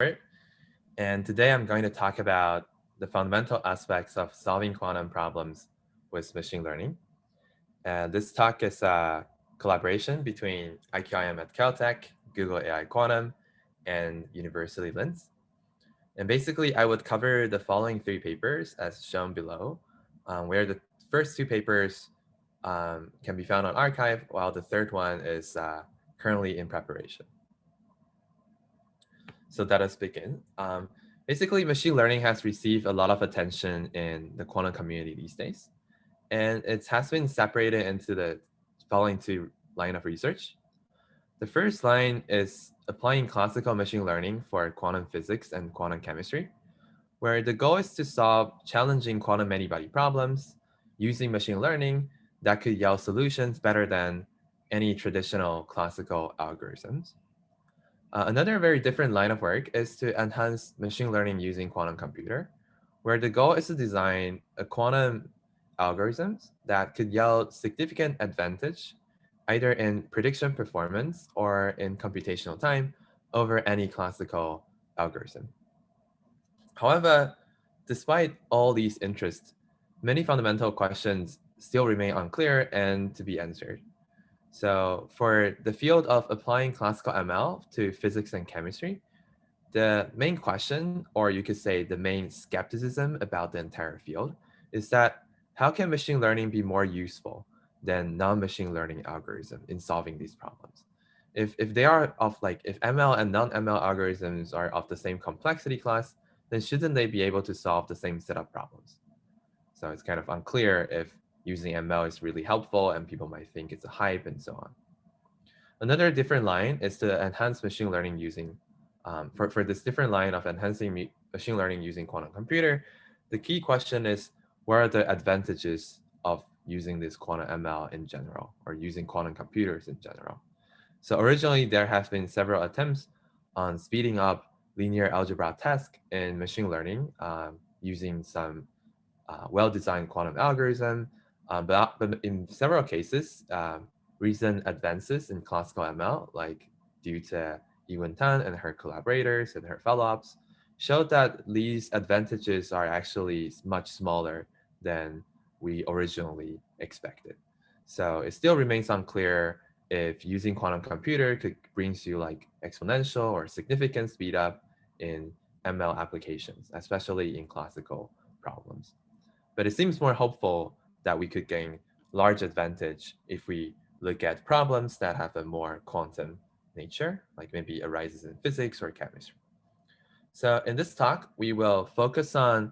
Robert, and today I'm going to talk about the fundamental aspects of solving quantum problems with machine learning. And this talk is a collaboration between IQIM at Caltech, Google AI Quantum, and University Linz. And basically, I would cover the following three papers as shown below, where the first two papers can be found on arXiv, while the third one is currently in preparation. So let us begin. Basically, machine learning has received a lot of attention in the quantum community these days, and it has been separated into the following two line of research. The first line is applying classical machine learning for quantum physics and quantum chemistry, where the goal is to solve challenging quantum many-body problems using machine learning that could yield solutions better than any traditional classical algorithms. Another very different line of work is to enhance machine learning using quantum computer, where the goal is to design a quantum algorithms that could yield significant advantage either in prediction performance or in computational time over any classical algorithm. However, despite all these interests, many fundamental questions still remain unclear and to be answered. So for the field of applying classical ML to physics and chemistry, the main question, or you could say the main skepticism about the entire field, is that how can machine learning be more useful than non-machine learning algorithm in solving these problems? If they are of like, if ML and non-ML algorithms are of the same complexity class, then shouldn't they be able to solve the same set of problems? So it's kind of unclear if using ML is really helpful and people might think it's a hype and so on. Another different line is to enhance machine learning using, for this different line of enhancing machine learning using quantum computer, the key question is, what are the advantages of using this quantum ML in general or using quantum computers in general? So originally there have been several attempts on speeding up linear algebra tasks in machine learning using some well-designed quantum algorithm, but in several cases, recent advances in classical ML, like due to Yiwen Tan and her collaborators and her follow-ups, showed that these advantages are actually much smaller than we originally expected. So it still remains unclear if using quantum computer could brings you like exponential or significant speed up in ML applications, especially in classical problems. But it seems more hopeful that we could gain large advantage if we look at problems that have a more quantum nature, like maybe arises in physics or chemistry. So in this talk, we will focus on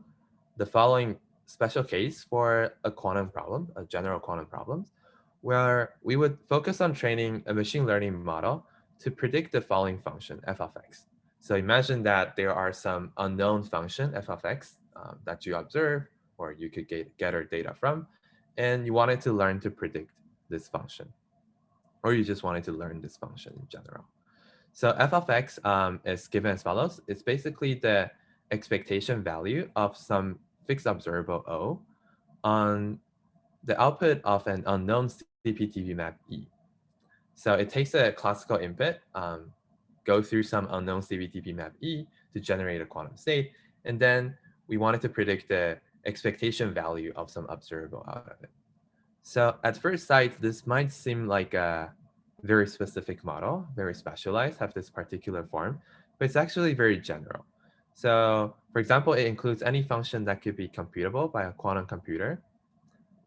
the following special case for a quantum problem, a general quantum problem, where we would focus on training a machine learning model to predict the following function, f of x. So imagine that there are some unknown function, f of x, that you observe, or you could gather data from, and you wanted to learn to predict this function, or you just wanted to learn this function in general. So f of x is given as follows. It's basically the expectation value of some fixed observable O on the output of an unknown CPTV map E. So it takes a classical input, go through some unknown CPTV map E to generate a quantum state, and then we wanted to predict the expectation value of some observable out of it. So at first sight, this might seem like a very specific model, very specialized, have this particular form, but it's actually very general. So for example, it includes any function that could be computable by a quantum computer.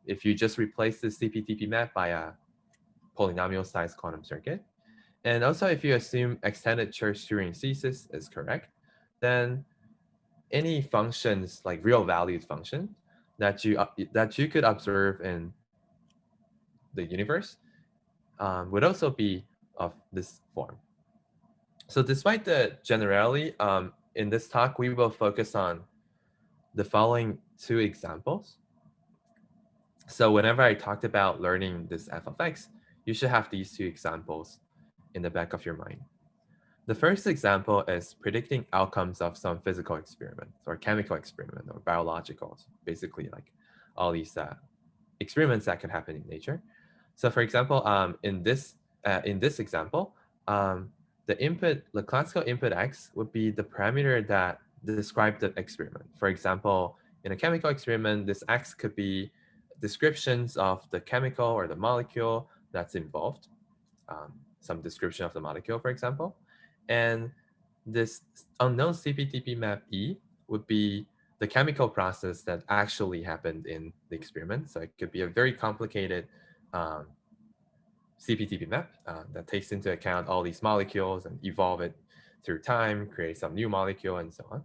If you just replace the CPTP map by a polynomial sized quantum circuit, and also if you assume extended Church-Turing thesis is correct, then any functions like real valued function that you could observe in the universe would also be of this form. So despite the generality, in this talk, we will focus on the following two examples. So whenever I talked about learning this f of x, you should have these two examples in the back of your mind. The first example is predicting outcomes of some physical experiment or chemical experiment or biological, basically like all these experiments that can happen in nature. So for example, in this example, the classical input x would be the parameter that describe the experiment. For example, in a chemical experiment, this x could be descriptions of the chemical or the molecule that's involved, some description of the molecule, for example. And this unknown CPTP map E would be the chemical process that actually happened in the experiment. So it could be a very complicated um, CPTP map that takes into account all these molecules and evolve it through time, create some new molecule and so on.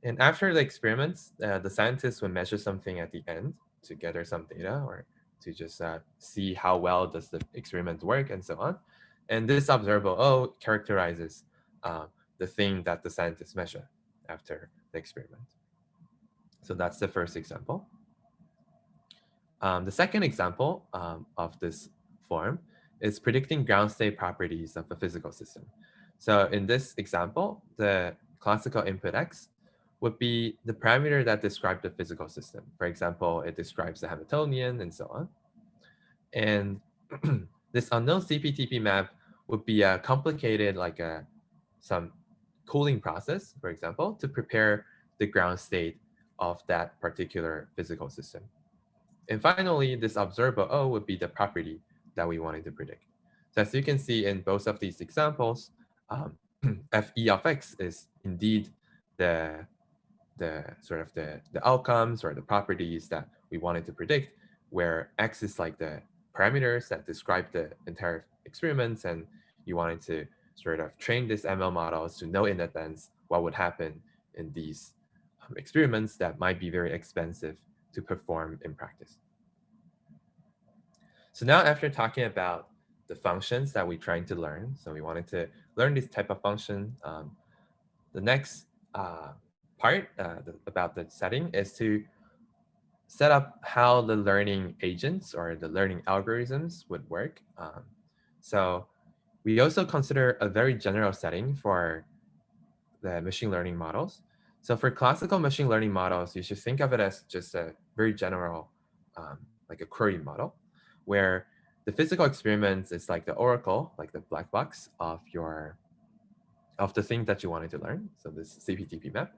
And after the experiments, the scientists would measure something at the end to gather some data or to just see how well does the experiment work and so on. And this observable O characterizes the thing that the scientists measure after the experiment. So that's the first example. The second example of this form is predicting ground state properties of a physical system. So in this example, the classical input x would be the parameter that describes the physical system. For example, it describes the Hamiltonian and so on. And this unknown CPTP map would be a complicated, like some cooling process, for example, to prepare the ground state of that particular physical system. And finally, this observable O would be the property that we wanted to predict. So as you can see in both of these examples, Fe of x is indeed the sort of the outcomes or the properties that we wanted to predict, where x is like the parameters that describe the entire experiments, and you wanted to sort of train these ML models to know in advance what would happen in these experiments that might be very expensive to perform in practice. So now after talking about the functions that we're trying to learn, so we wanted to learn this type of function, the next part about the setting is to set up how the learning agents or the learning algorithms would work. So we also consider a very general setting for the machine learning models. So for classical machine learning models, you should think of it as just a very general, like a query model, where the physical experiments is like the oracle, like the black box of the thing that you wanted to learn. So this CPTP map.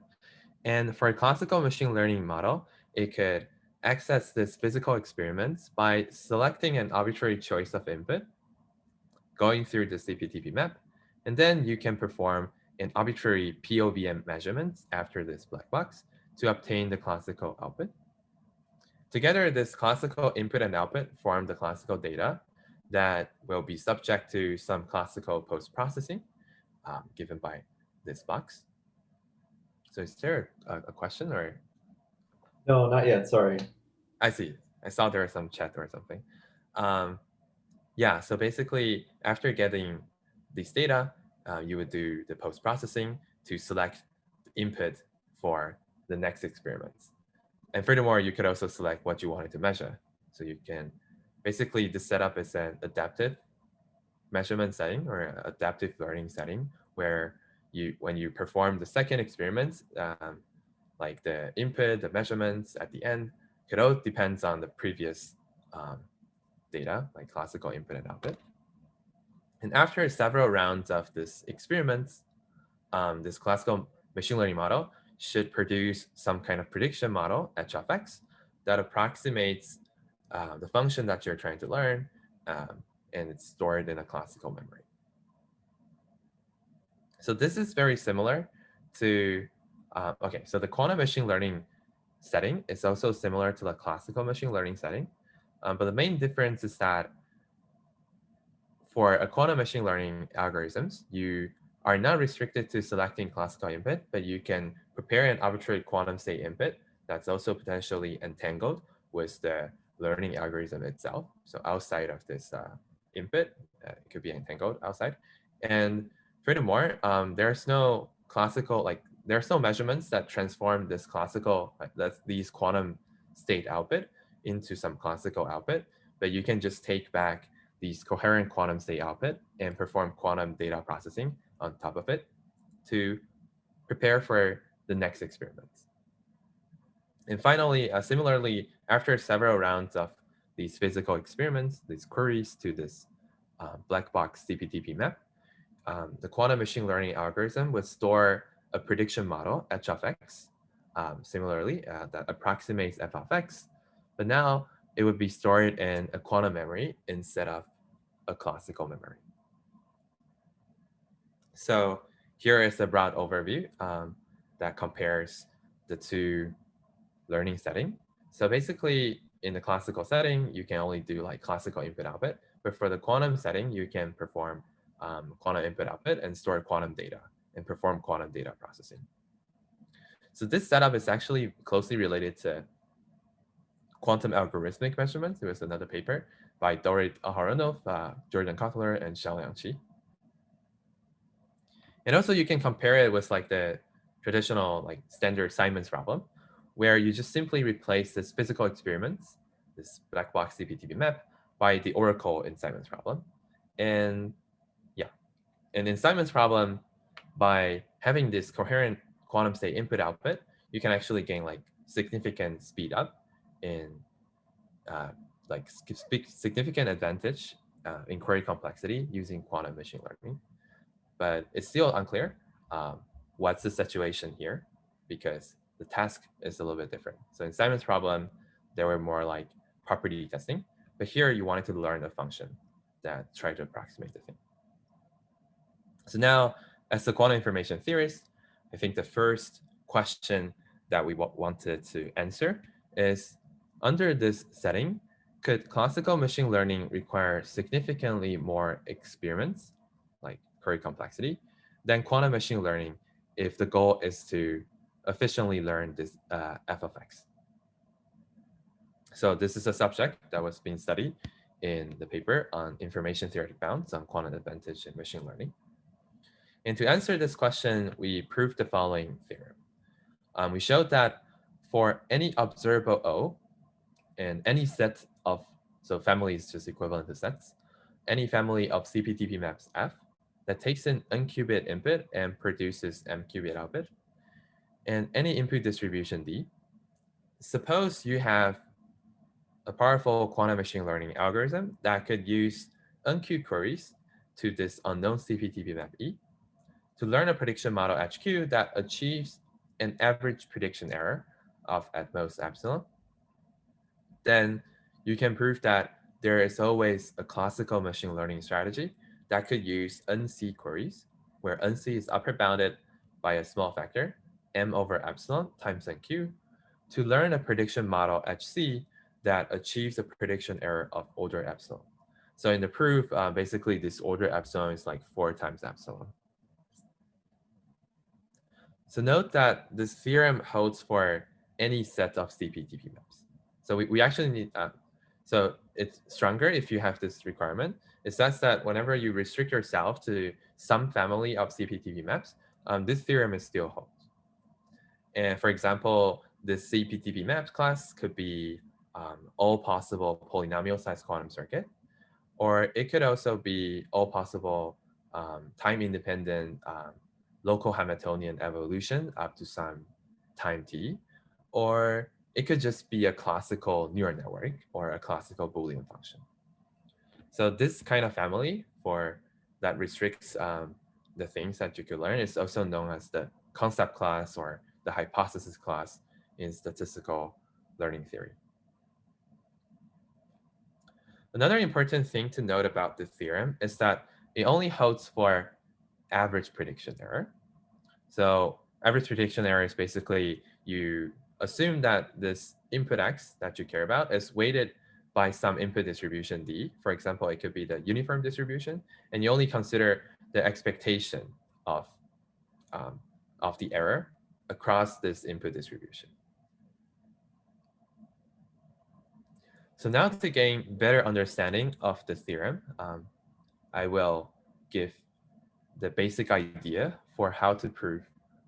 And for a classical machine learning model, it could access this physical experiments by selecting an arbitrary choice of input, going through the CPTP map, and then you can perform an arbitrary POVM measurements after this black box to obtain the classical output. Together, this classical input and output form the classical data that will be subject to some classical post-processing given by this box. So is there a question or? No, not yet. Sorry. I see. I saw there was some chat or something. Yeah, so basically after getting this data, you would do the post-processing to select the input for the next experiments. And furthermore, you could also select what you wanted to measure. So you can, basically the setup is an adaptive measurement setting or adaptive learning setting where when you perform the second experiment, like the input, the measurements at the end, could all depends on the previous data, like classical input and output. And after several rounds of this experiments, this classical machine learning model should produce some kind of prediction model, h of x, that approximates the function that you're trying to learn, and it's stored in a classical memory. So this is very similar to, okay, so the quantum machine learning setting is also similar to the classical machine learning setting. But the main difference is that for a quantum machine learning algorithms, you are not restricted to selecting classical input, but you can prepare an arbitrary quantum state input that's also potentially entangled with the learning algorithm itself. So outside of this input, it could be entangled outside. And furthermore, there's no classical, like there's no measurements that transform this classical, these quantum state output into some classical output, but you can just take back these coherent quantum state output and perform quantum data processing on top of it to prepare for the next experiments. And finally, similarly, after several rounds of these physical experiments, these queries to this black box CPTP map, the quantum machine learning algorithm would store a prediction model, h of x, similarly, that approximates f of x, but now it would be stored in a quantum memory instead of a classical memory. So here is a broad overview that compares the two learning setting. So basically, in the classical setting, you can only do like classical input output, but for the quantum setting, you can perform quantum input output and store quantum data and perform quantum data processing. So this setup is actually closely related to quantum algorithmic measurements. There was another paper by Dorit Aharonov, Jordan Kotler, and Xiaoliang Qi. And also you can compare it with like the traditional like standard Simon's problem, where you just simply replace this physical experiments, this black box CPTP map, by the oracle in Simon's problem. And yeah, and in Simon's problem, by having this coherent quantum state input output, you can actually gain like significant speed up in like significant advantage in query complexity using quantum machine learning. But it's still unclear what's the situation here because the task is a little bit different. So in Simon's problem, there were more like property testing, but here you wanted to learn a function that tried to approximate the thing. So now, as a quantum information theorist, I think the first question that we wanted to answer is, under this setting, could classical machine learning require significantly more experiments, like query complexity, than quantum machine learning if the goal is to efficiently learn this f of x? So this is a subject that was being studied in the paper on information theoretic bounds on quantum advantage in machine learning. And to answer this question, we proved the following theorem. We showed that for any observable O and any set of, so family is just equivalent to sets, any family of CPTP maps F that takes in n-qubit input and produces m-qubit output, and any input distribution D, suppose you have a powerful quantum machine learning algorithm that could use n-q queries to this unknown CPTP map E to learn a prediction model HQ that achieves an average prediction error of at most epsilon, then you can prove that there is always a classical machine learning strategy that could use NC queries, where NC is upper bounded by a small factor, m over epsilon times NQ, to learn a prediction model HC that achieves a prediction error of order epsilon. So in the proof, basically this order epsilon is like 4 times epsilon. So note that this theorem holds for any set of CPTP maps. So we actually need, so it's stronger if you have this requirement. It says that whenever you restrict yourself to some family of CPTP maps, this theorem is still holds. And for example, the CPTP maps class could be all possible polynomial size quantum circuit, or it could also be all possible time-independent local Hamiltonian evolution up to some time t, or it could just be a classical neural network or a classical Boolean function. So this kind of family for that restricts the things that you could learn is also known as the concept class or the hypothesis class in statistical learning theory. Another important thing to note about the theorem is that it only holds for average prediction error. So average prediction error is basically you assume that this input x that you care about is weighted by some input distribution D. For example, it could be the uniform distribution, and you only consider the expectation of the error across this input distribution. So now to gain better understanding of the theorem, I will give the basic idea for how to prove,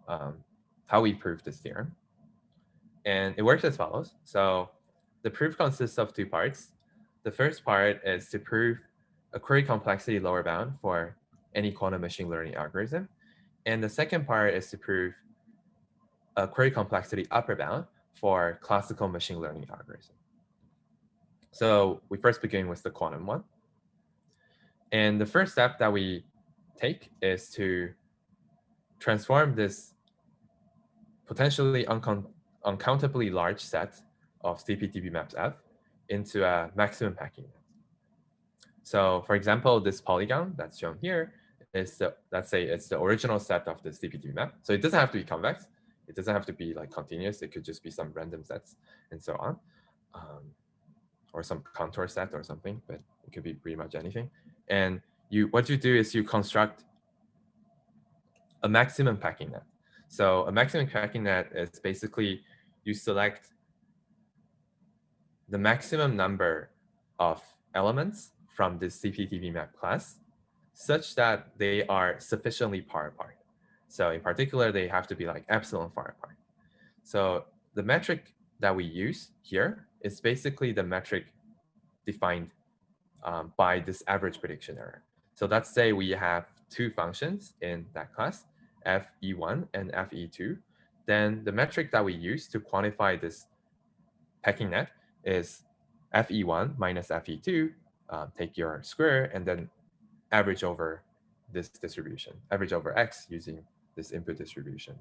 how we prove this theorem. And it works as follows. So the proof consists of 2 parts. The first part is to prove a query complexity lower bound for any quantum machine learning algorithm. And the second part is to prove a query complexity upper bound for classical machine learning algorithm. So we first begin with the quantum one. And the first step that we take is to transform this potentially uncountably large set of CPTP maps F into a maximum packing net. So for example, this polygon that's shown here is let's say it's the original set of the CPTP map. So it doesn't have to be convex. It doesn't have to be like continuous. It could just be some random sets and so on. Or some contour set or something, but it could be pretty much anything. And what you do is you construct a maximum packing net. So a maximum packing net is basically you select the maximum number of elements from this CPTP map class such that they are sufficiently far apart. So in particular, they have to be like epsilon far apart. So the metric that we use here is basically the metric defined by this average prediction error. So let's say we have two functions in that class, fe1 and fe2. Then the metric that we use to quantify this packing net is fe1 minus fe2, take your square, and then average over this distribution, average over x using this input distribution.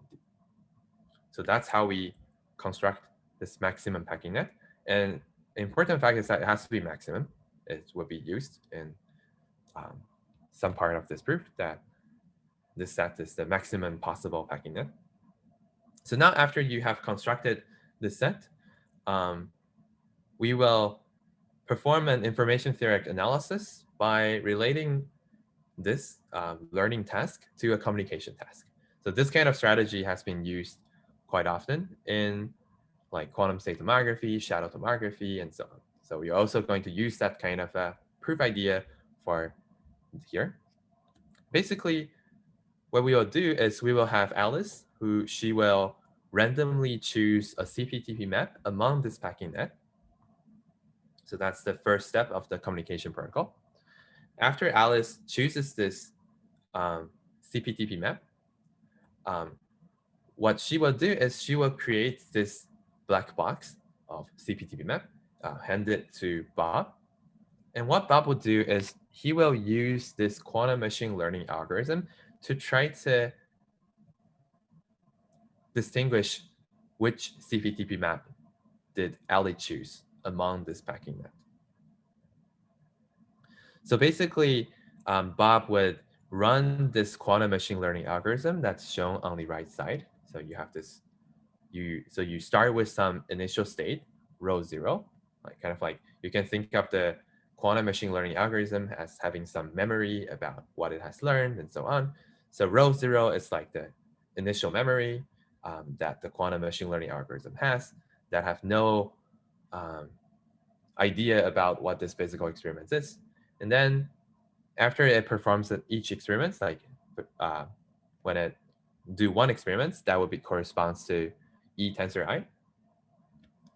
So that's how we construct this maximum packing net. And important fact is that it has to be maximum. It will be used in some part of this proof that this set is the maximum possible packing net. So now after you have constructed this set, we will perform an information theoretic analysis by relating this learning task to a communication task. So this kind of strategy has been used quite often in like quantum state tomography, shadow tomography, and so on. So we're also going to use that kind of a proof idea for here. Basically, what we will do is we will have Alice, who she will randomly choose a CPTP map among this packing net. So that's the first step of the communication protocol. After Alice chooses this CPTP map, what she will do is she will create this black box of CPTP map, hand it to Bob. And what Bob will do is he will use this quantum machine learning algorithm to try to distinguish which CPTP map did Ali choose among this packing net. So basically, Bob would run this quantum machine learning algorithm that's shown on the right side. So you have this, so you start with some initial state, row 0, like kind of like you can think of the quantum machine learning algorithm as having some memory about what it has learned and so on. So row 0 is like the initial memory that the quantum machine learning algorithm has that have no idea about what this physical experiment is. And then after it performs each experiment, like when it do one experiment, that would be corresponds to E tensor I.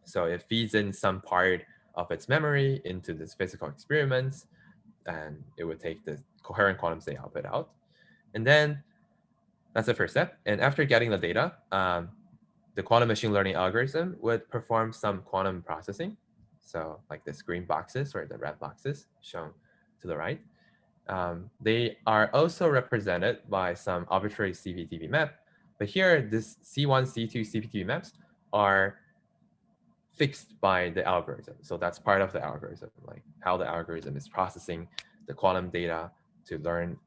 So it feeds in some part of its memory into this physical experiments, and it would take the coherent quantum state output out. And then that's the first step. And after getting the data, the quantum machine learning algorithm would perform some quantum processing. So like this green boxes or the red boxes shown to the right. They are also represented by some arbitrary CPTP map. But here, this C1, C2 CPTP maps are fixed by the algorithm. So that's part of the algorithm, like how the algorithm is processing the quantum data to learn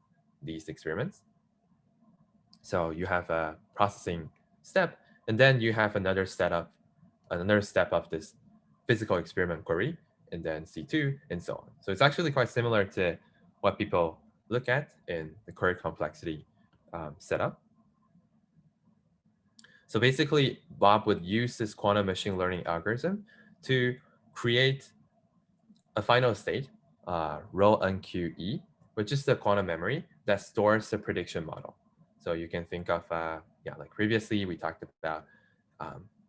these experiments. So you have a processing step, and then you have another step of this physical experiment query, and then C2, and so on. So it's actually quite similar to what people look at in the query complexity setup. So basically, Bob would use this quantum machine learning algorithm to create a final state, rho NQE, which is the quantum memory that stores the prediction model. So you can think of, like previously we talked about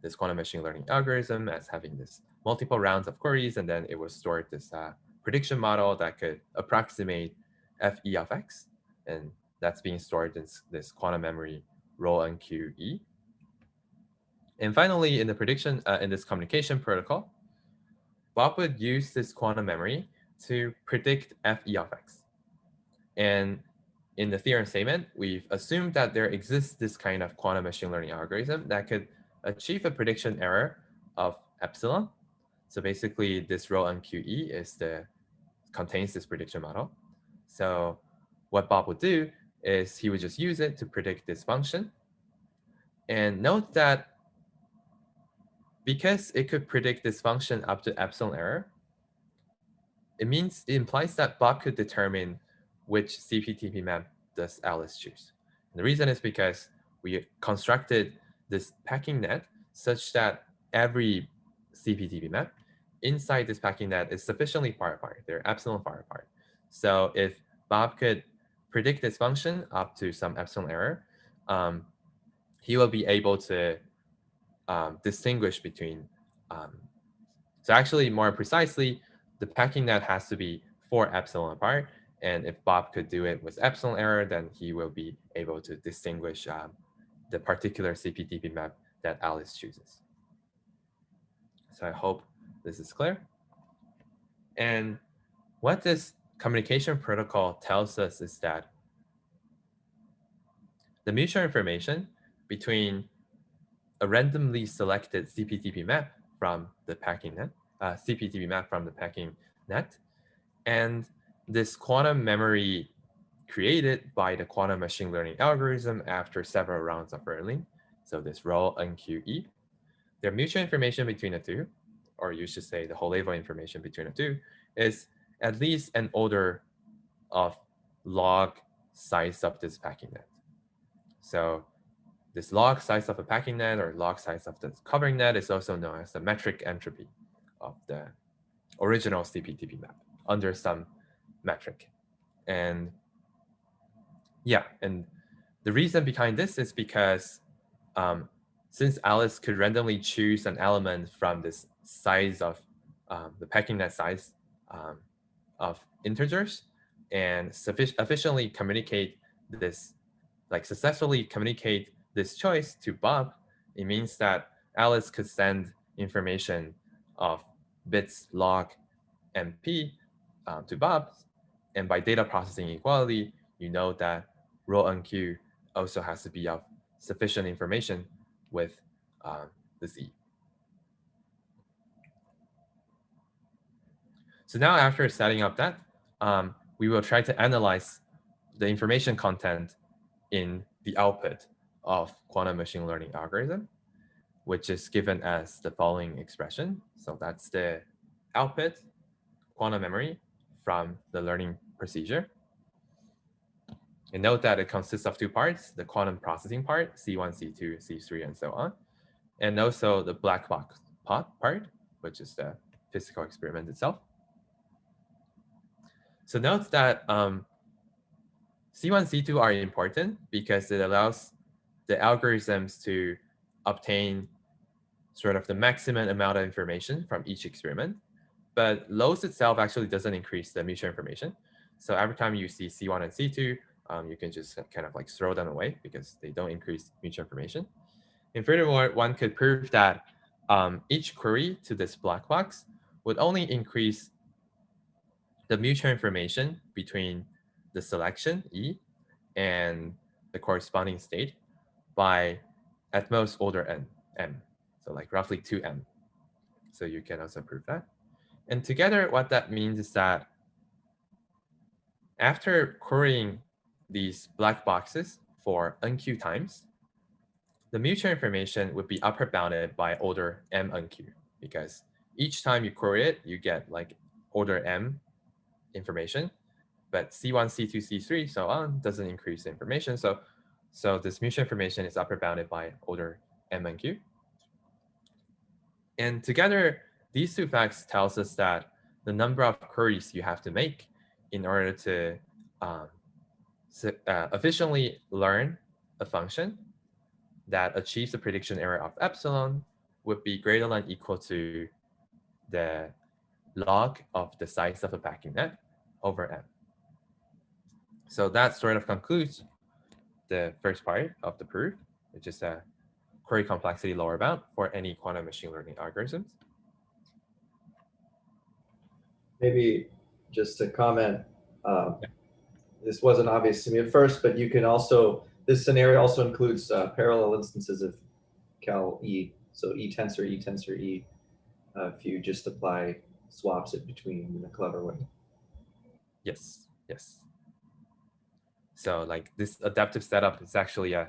this quantum machine learning algorithm as having this multiple rounds of queries, and then it will store this prediction model that could approximate Fe of x, and that's being stored in this quantum memory rho NQE. And finally, in the prediction, in this communication protocol, Bob would use this quantum memory to predict Fe of x. And in the theorem statement, we've assumed that there exists this kind of quantum machine learning algorithm that could achieve a prediction error of epsilon. So basically, this rho NQE contains this prediction model. So what Bob would do is he would just use it to predict this function. And note that because it could predict this function up to epsilon error, it implies that Bob could determine which CPTP map does Alice choose. And the reason is because we constructed this packing net such that every CPTP map inside this packing net is sufficiently far apart. They're epsilon far apart. So if Bob could predict this function up to some epsilon error, he will be able to distinguish between. So actually, more precisely, the packing net has to be 4 epsilon apart. And if Bob could do it with epsilon error, then he will be able to distinguish the particular CPTP map that Alice chooses. So I hope this is clear. And what this communication protocol tells us is that the mutual information between a randomly selected CPTP map from the packing net, CPTP map from the packing net, and this quantum memory created by the quantum machine learning algorithm after several rounds of learning. So this rho NQE, their mutual information between the two, or you should say the whole level information between the two, is at least an order of log size of this packing net. So this log size of a packing net or log size of the covering net is also known as the metric entropy of the original CPTP map under some metric. And yeah, and the reason behind this is because since Alice could randomly choose an element from this size of the packing net size of integers and efficiently communicate this, like successfully communicate this choice to Bob, it means that Alice could send information of bits log MP to Bob. And by data processing equality, you know that rho NQ also has to be of sufficient information with this E. So now after setting up that, we will try to analyze the information content in the output of quantum machine learning algorithm, which is given as the following expression. So that's the output quantum memory from the learning procedure. And note that it consists of 2 parts, the quantum processing part, C1, C2, C3, and so on. And also the black box part, which is the physical experiment itself. So note that C1, C2 are important because it allows the algorithms to obtain sort of the maximum amount of information from each experiment. But loads itself actually doesn't increase the mutual information. So every time you see C1 and C2, you can just kind of like throw them away because they don't increase mutual information. And furthermore, one could prove that each query to this black box would only increase the mutual information between the selection, E, and the corresponding state by at most order n, m. So like roughly 2m. So you can also prove that. And together, what that means is that after querying these black boxes for NQ times, the mutual information would be upper bounded by order m NQ, because each time you query it, you get like order m information, but C1, C2, C3, so on, doesn't increase the information. So this mutual information is upper bounded by order m NQ. And together, these 2 facts tells us that the number of queries you have to make in order to efficiently learn a function that achieves the prediction error of epsilon would be greater than or equal to the log of the size of a packing net over m. So that sort of concludes the first part of the proof, which is a query complexity lower bound for any quantum machine learning algorithms. Maybe just to comment, this wasn't obvious to me at first, but you can also, this scenario also includes parallel instances of cal E. So E tensor, E tensor E, if you just apply swaps it between in a clever way. Yes, yes. So like this adaptive setup is actually a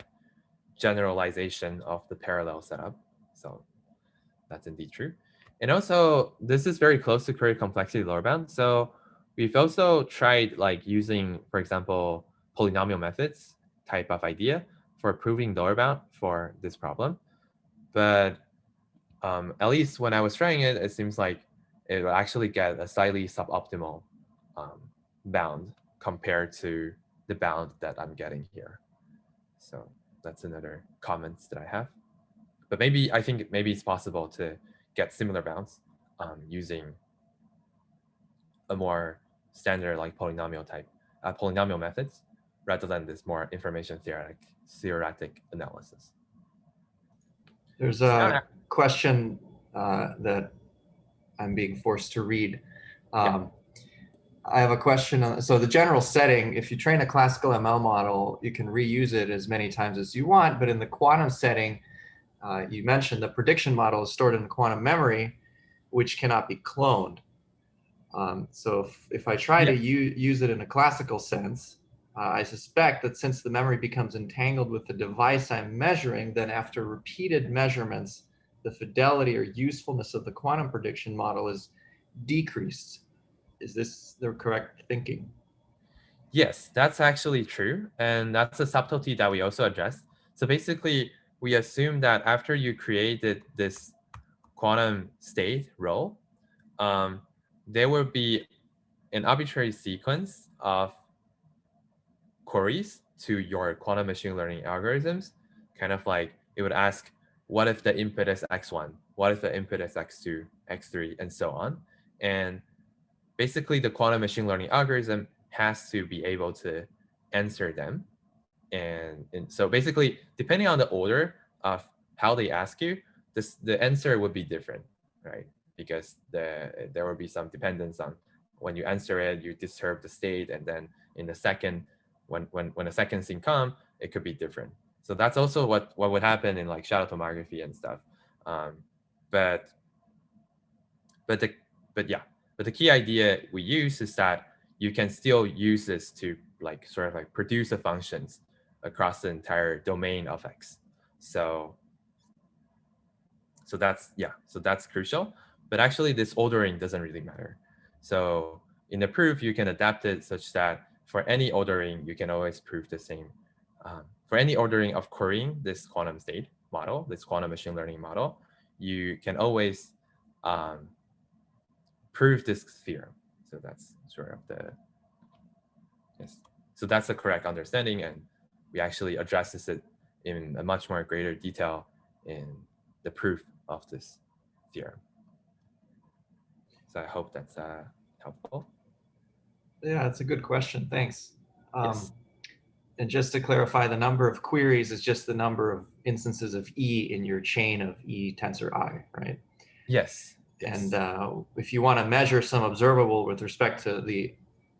generalization of the parallel setup. So that's indeed true. And also, this is very close to query complexity lower bound. So we've also tried like using, for example, polynomial methods type of idea for proving lower bound for this problem. But at least when I was trying it, it seems like it will actually get a slightly suboptimal bound compared to the bound that I'm getting here. So that's another comment that I have. But maybe I think maybe it's possible to get similar bounds using a more standard like polynomial type, polynomial methods, rather than this more information theoretic analysis. There's So now, a question that I'm being forced to read. yeah, I have a question. So the general setting, if you train a classical ML model, you can reuse it as many times as you want. But in the quantum setting, you mentioned the prediction model is stored in quantum memory, which cannot be cloned. So if I try to yeah, use it in a classical sense, I suspect that since the memory becomes entangled with the device I'm measuring, then after repeated measurements, the fidelity or usefulness of the quantum prediction model is decreased. Is this the correct thinking? yes, that's actually true. And that's a subtlety that we also addressed. So basically, we assume that after you created this quantum state rho, there will be an arbitrary sequence of queries to your quantum machine learning algorithms. Kind of like it would ask, what if the input is x1? What if the input is x2, x3, and so on? And basically, the quantum machine learning algorithm has to be able to answer them. And so basically, depending on the order of how they ask you, the answer would be different, right? Because there will be some dependence on when you answer it, you disturb the state, and then in the second, when the second thing come, it could be different. So that's also what would happen in like shadow tomography and stuff. Um, but but the but yeah, but the key idea we use is that you can still use this to like sort of like produce the functions across the entire domain of X. So that's crucial. But actually, this ordering doesn't really matter. So in the proof, you can adapt it such that for any ordering, you can always prove the same. For any ordering of querying this quantum state model, this quantum machine learning model, you can always prove this theorem. So that's sort of the, yes. So that's the correct understanding, and we actually addresses it in a much more greater detail in the proof of this theorem. So I hope that's helpful. Yeah, that's a good question. Thanks. Yes. And just to clarify, the number of queries is just the number of instances of E in your chain of E tensor I, right? Yes. And Yes. if you want to measure some observable with respect to the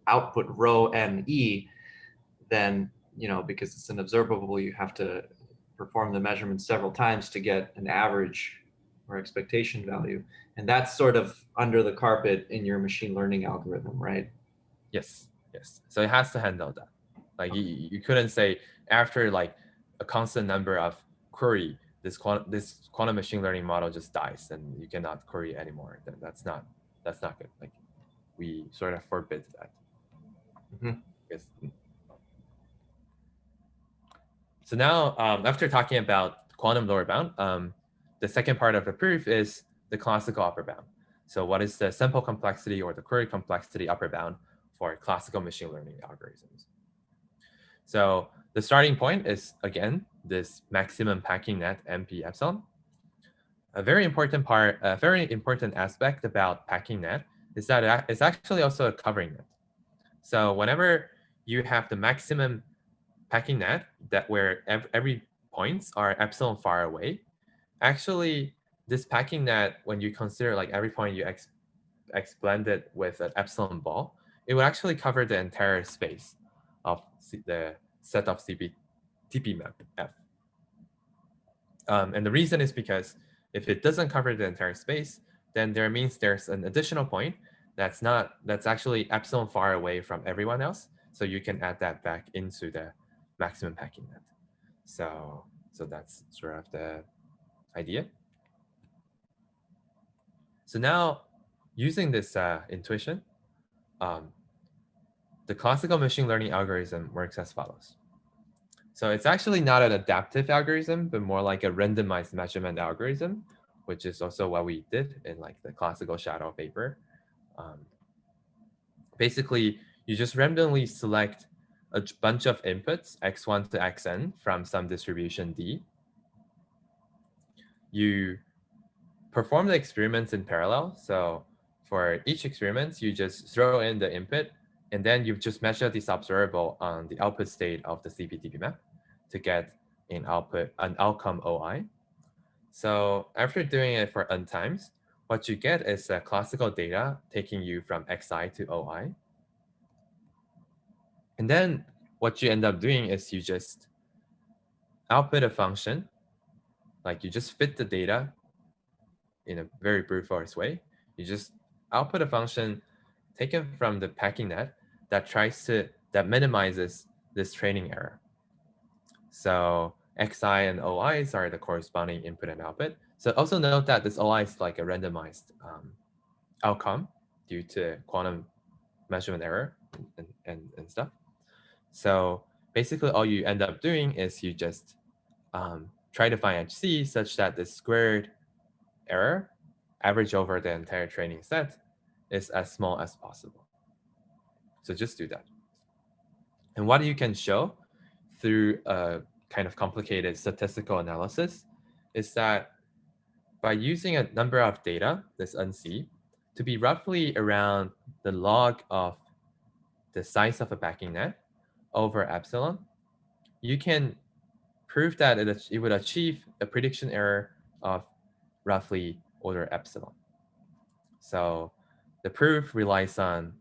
output rho n E, then, because it's an observable, you have to perform the measurement several times to get an average or expectation value. And that's sort of under the carpet in your machine learning algorithm, right? Yes. Yes. So it has to handle that. Like you couldn't say after like a constant number of query, this quantum machine learning model just dies and you cannot query anymore. Then that's not good. Like we sort of forbid that. Mhm. Yes. So now, after talking about quantum lower bound, the second part of the proof is the classical upper bound. So what is the sample complexity or the query complexity upper bound for classical machine learning algorithms? So the starting point is, again, this maximum packing net MP epsilon. A very important aspect about packing net is that it's actually also a covering net. So whenever you have the maximum packing net that where every points are epsilon far away, actually this packing net, when you consider like every point you blend it with an epsilon ball, it will actually cover the entire space of the set of TP map F. And the reason is because if it doesn't cover the entire space, then there means there's an additional point that's actually epsilon far away from everyone else. So you can add that back into the maximum packing net. So that's sort of the idea. So now using this intuition, the classical machine learning algorithm works as follows. So it's actually not an adaptive algorithm, but more like a randomized measurement algorithm, which is also what we did in like the classical shadow paper. Basically, you just randomly select a bunch of inputs, x1 to xn, from some distribution D. You perform the experiments in parallel. So for each experiment, you just throw in the input, and then you just measure this observable on the output state of the CPTP map to get an outcome OI. So after doing it for n times, what you get is classical data taking you from xi to OI. And then what you end up doing is you just output a function, like you just fit the data in a very brute force way. You just output a function taken from the packing net that minimizes this training error. So xi and oi's are the corresponding input and output. So also note that this oi is like a randomized outcome due to quantum measurement error and stuff. So basically all you end up doing is you just try to find HC such that the squared error average over the entire training set is as small as possible. So just do that. And what you can show through a kind of complicated statistical analysis is that by using a number of data, this NC, to be roughly around the log of the size of a packing net over epsilon, you can prove that it would achieve a prediction error of roughly order epsilon. So the proof relies on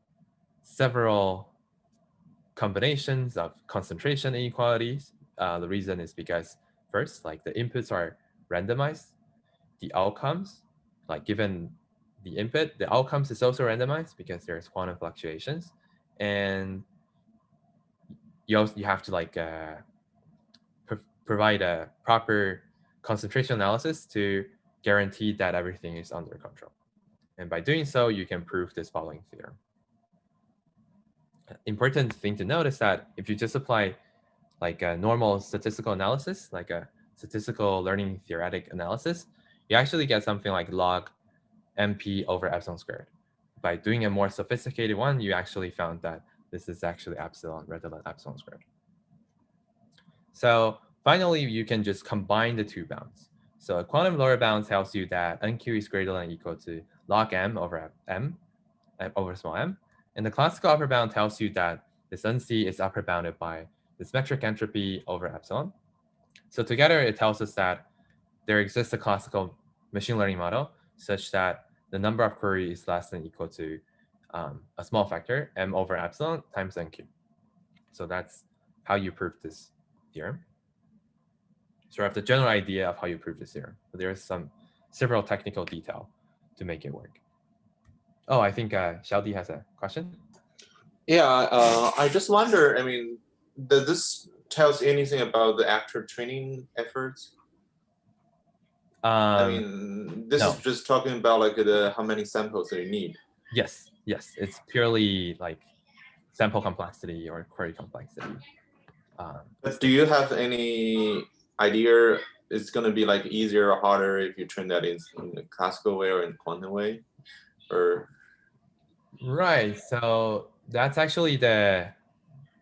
several combinations of concentration inequalities. The reason is because first, like the inputs are randomized. The outcomes, like given the input, the outcomes is also randomized because there's quantum fluctuations. And you have to like provide a proper concentration analysis to guarantee that everything is under control. And by doing so, you can prove this following theorem. Important thing to note is that if you just apply like a normal statistical analysis, like a statistical learning theoretic analysis, you actually get something like log MP over epsilon squared. By doing a more sophisticated one, you actually found that this is actually epsilon rather than epsilon squared. So finally, you can just combine the two bounds. So a quantum lower bound tells you that NQ is greater than or equal to log M over small m. And the classical upper bound tells you that this NC is upper bounded by this metric entropy over epsilon. So together, it tells us that there exists a classical machine learning model such that the number of queries is less than or equal to a small factor, m over epsilon times NQ. So that's how you prove this theorem. So I have the general idea of how you prove this theorem, but there's several technical detail to make it work. Oh, I think Xiaodi has a question. Yeah, I just wonder, I mean, does this tell us anything about the actual training efforts? I mean, this is just talking about like how many samples you need. Yes, it's purely like sample complexity or query complexity. But do you have any idea it's going to be like easier or harder if you train that in the classical way or in quantum way? Or right, so that's actually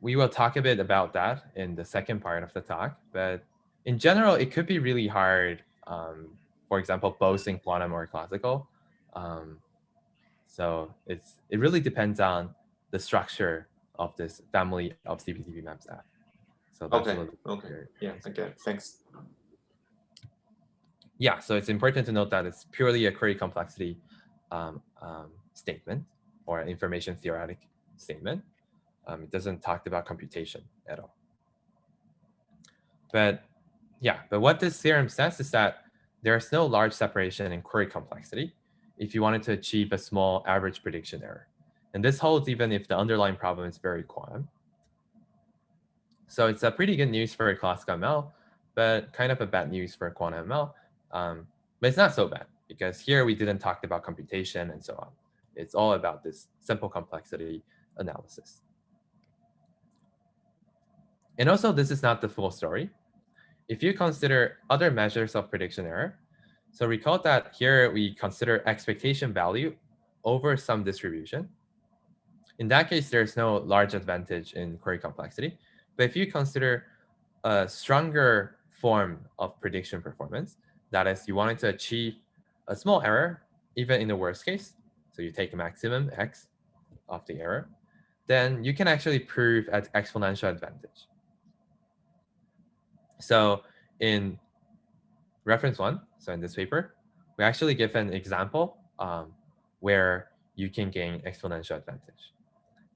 we will talk a bit about that in the second part of the talk, but in general, it could be really hard, for example, both in quantum or classical. So it really depends on the structure of this family of CPTP maps F. So that's okay, yeah, okay, thanks. Yeah, so it's important to note that it's purely a query complexity statement or an information theoretic statement. It doesn't talk about computation at all. But yeah, but what this theorem says is that there's no large separation in query complexity if you wanted to achieve a small average prediction error. And this holds even if the underlying problem is very quantum. So it's a pretty good news for classical ML, but kind of a bad news for quantum ML. But it's not so bad because here we didn't talk about computation and so on. It's all about this simple complexity analysis. And also, this is not the full story. If you consider other measures of prediction error, so recall that here we consider expectation value over some distribution. In that case, there's no large advantage in query complexity. But if you consider a stronger form of prediction performance, that is, you wanted to achieve a small error, even in the worst case, so you take a maximum x of the error, then you can actually prove an exponential advantage. So in reference 1, so in this paper, we actually give an example where you can gain exponential advantage.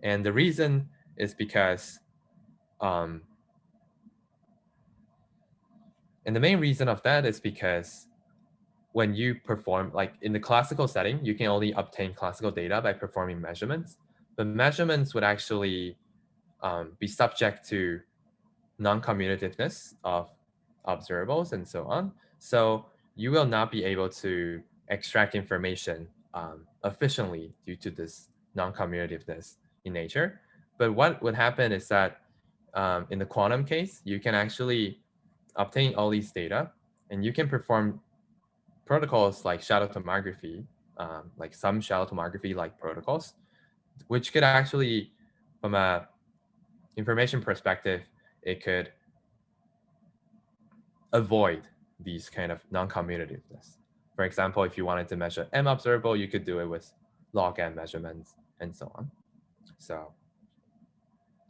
And the reason is because, and the main reason of that is because when you perform, like in the classical setting, you can only obtain classical data by performing measurements, but measurements would actually be subject to non-commutativeness of observables and so on. So you will not be able to extract information efficiently due to this non-commutativeness in nature. But what would happen is that in the quantum case, you can actually obtain all these data and you can perform protocols like shadow tomography, like some shadow tomography like protocols, which could actually, from a information perspective, it could avoid these kind of non-commutativeness. For example, if you wanted to measure m observable, you could do it with log n measurements and so on. So,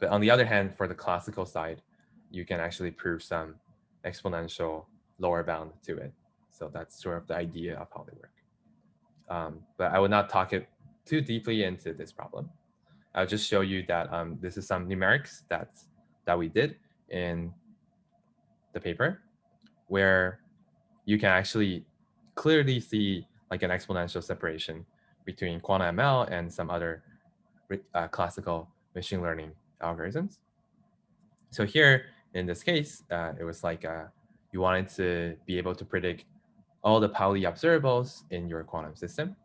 but on the other hand, for the classical side, you can actually prove some exponential lower bound to it. So that's sort of the idea of how they work. But I will not talk it too deeply into this problem. I'll just show you that this is some numerics that we did in the paper, where you can actually clearly see like an exponential separation between quantum ML and some other classical machine learning algorithms. So here, in this case, it was like you wanted to be able to predict all the Pauli observables in your quantum system.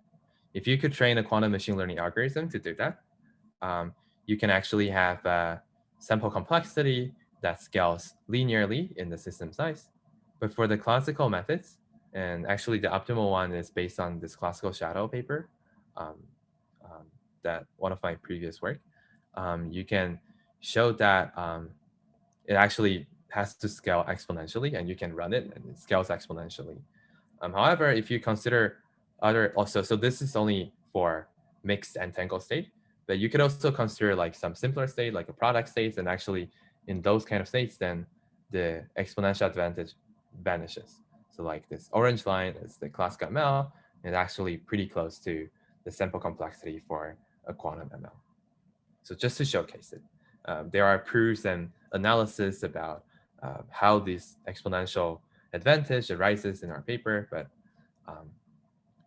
If you could train a quantum machine learning algorithm to do that, you can actually have a sample complexity that scales linearly in the system size. But for the classical methods, and actually the optimal one is based on this classical shadow paper, that one of my previous work, you can show that it actually has to scale exponentially, and you can run it and it scales exponentially. However, if you consider other also, so this is only for mixed entangled state, but you could also consider like some simpler state, like a product states, and actually in those kind of states, then the exponential advantage vanishes. So like this orange line is the classical ML, and actually pretty close to the sample complexity for a quantum ML. So just to showcase it, there are proofs and analysis about how this exponential advantage arises in our paper, but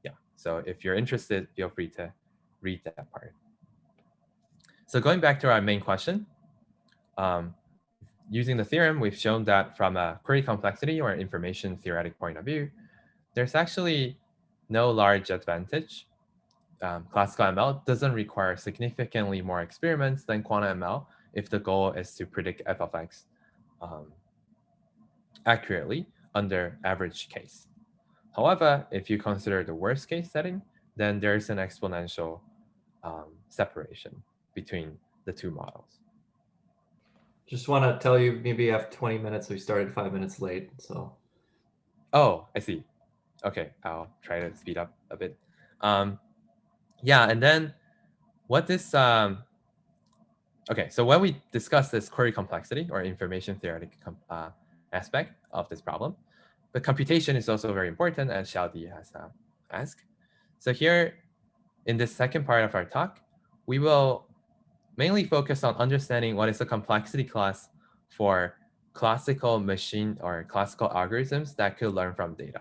yeah, so if you're interested, feel free to read that part. So going back to our main question, using the theorem, we've shown that from a query complexity or information theoretic point of view, there's actually no large advantage. Classical ML doesn't require significantly more experiments than quantum ML if the goal is to predict f of x accurately under average case. However, if you consider the worst case setting, then there's an exponential separation between the two models. Just want to tell you, maybe you have 20 minutes. We started 5 minutes late, so. Oh, I see. Okay, I'll try to speed up a bit. Yeah, and then what this, okay, so when we discuss this query complexity or information theoretic aspect of this problem, the computation is also very important, as Xiaodi has asked. So here, in this second part of our talk, we will mainly focus on understanding what is the complexity class for classical machine or classical algorithms that could learn from data.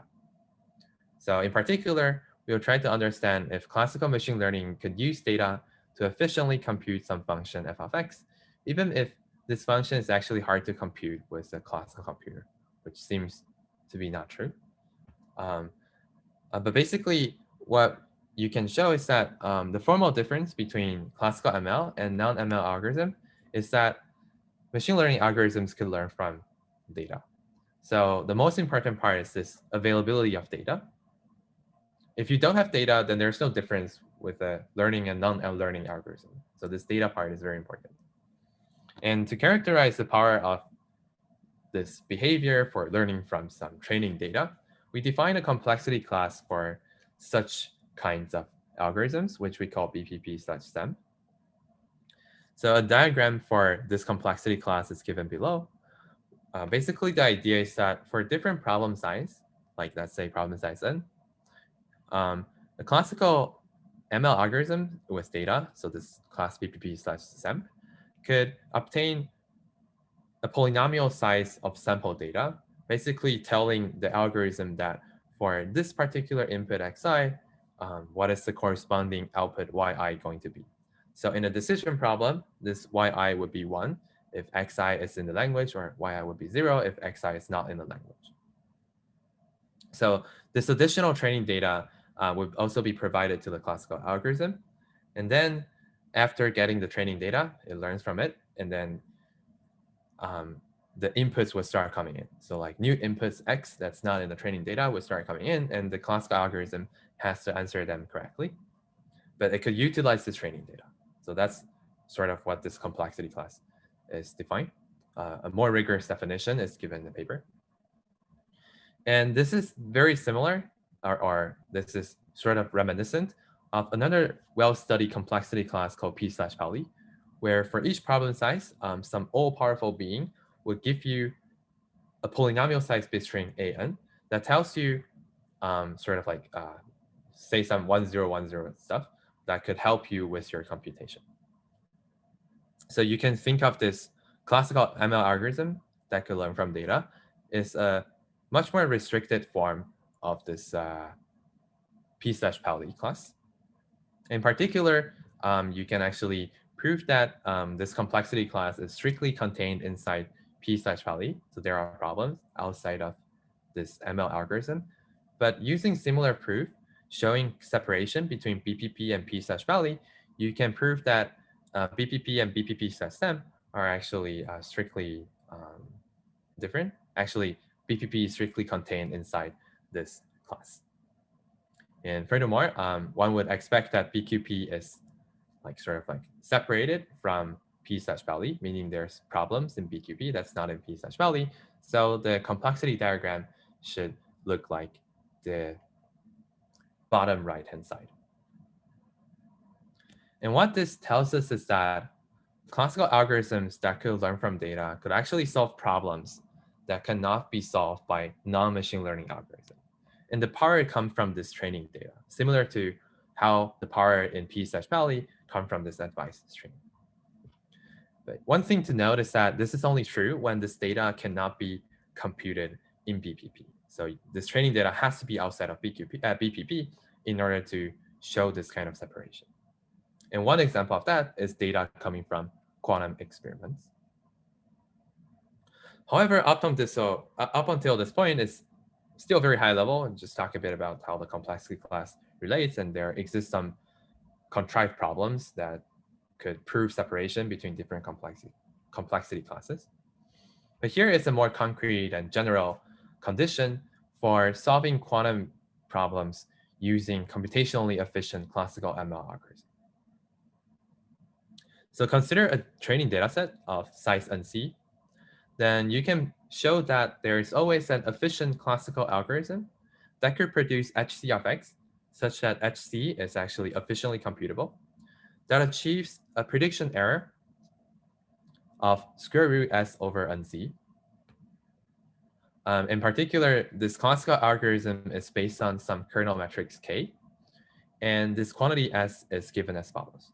So in particular, we'll try to understand if classical machine learning could use data to efficiently compute some function f of x, even if this function is actually hard to compute with a classical computer, which seems to be not true. But basically, what you can show is that the formal difference between classical ML and non-ML algorithm is that machine learning algorithms can learn from data. So the most important part is this availability of data. If you don't have data, then there's no difference with a learning and non-learning algorithm. So this data part is very important. And to characterize the power of this behavior for learning from some training data, we define a complexity class for such kinds of algorithms, which we call BPP/SEM. So a diagram for this complexity class is given below. Basically, the idea is that for different problem size, like let's say problem size n, the classical ML algorithm with data, so this class BPP/SEM, could obtain a polynomial size of sample data, basically telling the algorithm that for this particular input xi, what is the corresponding output yi going to be. So in a decision problem, this yi would be 1 if xi is in the language, or yi would be 0 if xi is not in the language. So this additional training data would also be provided to the classical algorithm. And then after getting the training data, it learns from it, and then the inputs will start coming in. So like new inputs X that's not in the training data will start coming in, and the classical algorithm has to answer them correctly. But it could utilize this training data. So that's sort of what this complexity class is defined. A more rigorous definition is given in the paper. And this is very similar, or this is sort of reminiscent of another well-studied complexity class called P/Poly, where for each problem size, some all-powerful being would give you a polynomial size bit string an that tells you sort of like, say some 1010 stuff that could help you with your computation. So you can think of this classical ML algorithm that could learn from data is a much more restricted form of this P/Poly class. In particular, you can actually prove that this complexity class is strictly contained inside P/Poly. So there are problems outside of this ML algorithm. But using similar proof, showing separation between BPP and P/Poly, you can prove that BPP and BPP/SEM are actually strictly different. Actually, BPP is strictly contained inside this class. And furthermore, one would expect that BQP is like sort of like separated from P/Poly, meaning there's problems in BQP that's not in P/Poly. So the complexity diagram should look like the bottom right-hand side. And what this tells us is that classical algorithms that could learn from data could actually solve problems that cannot be solved by non-machine learning algorithms. And the power comes from this training data, similar to how the power in P/Poly come from this advice stream. But one thing to note is that this is only true when this data cannot be computed in BPP. So this training data has to be outside of BPP in order to show this kind of separation. And one example of that is data coming from quantum experiments. However, up until this point, it's still very high level, and just talk a bit about how the complexity class relates, and there exist some contrived problems that could prove separation between different complexity classes. But here is a more concrete and general condition for solving quantum problems using computationally efficient classical ML algorithms. So consider a training dataset of size nc. Then you can show that there is always an efficient classical algorithm that could produce HC of x, such that HC is actually efficiently computable, that achieves a prediction error of square root s over nc. In particular, this classical algorithm is based on some kernel matrix K, and this quantity S is given as follows.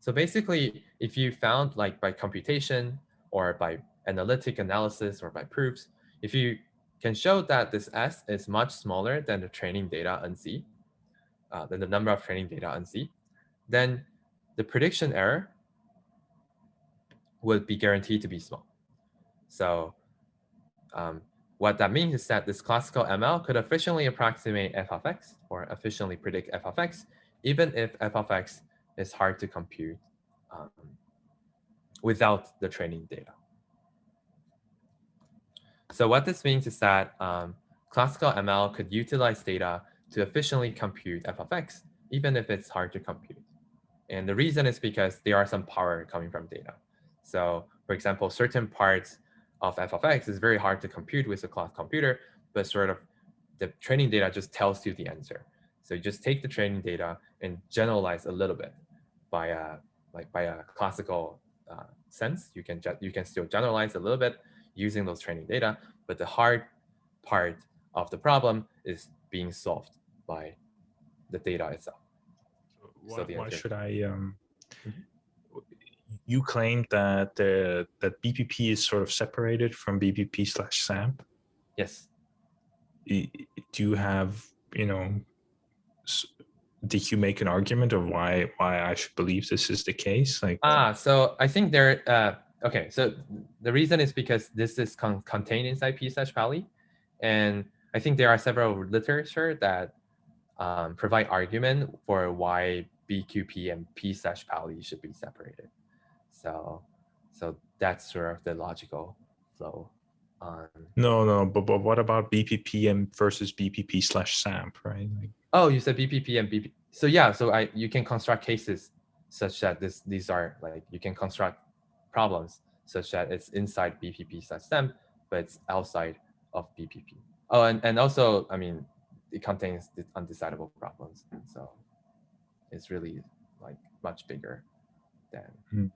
So basically, if you found like by computation or by analytic analysis or by proofs, if you can show that this S is much smaller than the training data on C, than the number of training data on C, then the prediction error would be guaranteed to be small. So what that means is that this classical ML could efficiently approximate f of x or efficiently predict f of x, even if f of x is hard to compute without the training data. So what this means is that classical ML could utilize data to efficiently compute f of x, even if it's hard to compute. And the reason is because there are some power coming from data. So for example, certain parts of f of x is very hard to compute with a class computer, but sort of the training data just tells you the answer. So you just take the training data and generalize a little bit by a classical sense. You can still generalize a little bit using those training data, but the hard part of the problem is being solved by the data itself. Why should I? You claimed that that BPP is sort of separated from BPP/SAMP. Yes. Do you have, did you make an argument of why I should believe this is the case? So I think okay. So the reason is because this is contained inside P/Pauli, and I think there are several literature that provide argument for why BQP and P/Pauli should be separated. So that's sort of the logical flow. No, but what about BPP versus BPP/SAMP, right? Oh, you said BPP and BP. So yeah, so you can construct cases such that these are like, you can construct problems such that it's inside BPP/SAMP, but it's outside of BPP. Oh, and also, I mean, it contains the undecidable problems, so it's really like much bigger than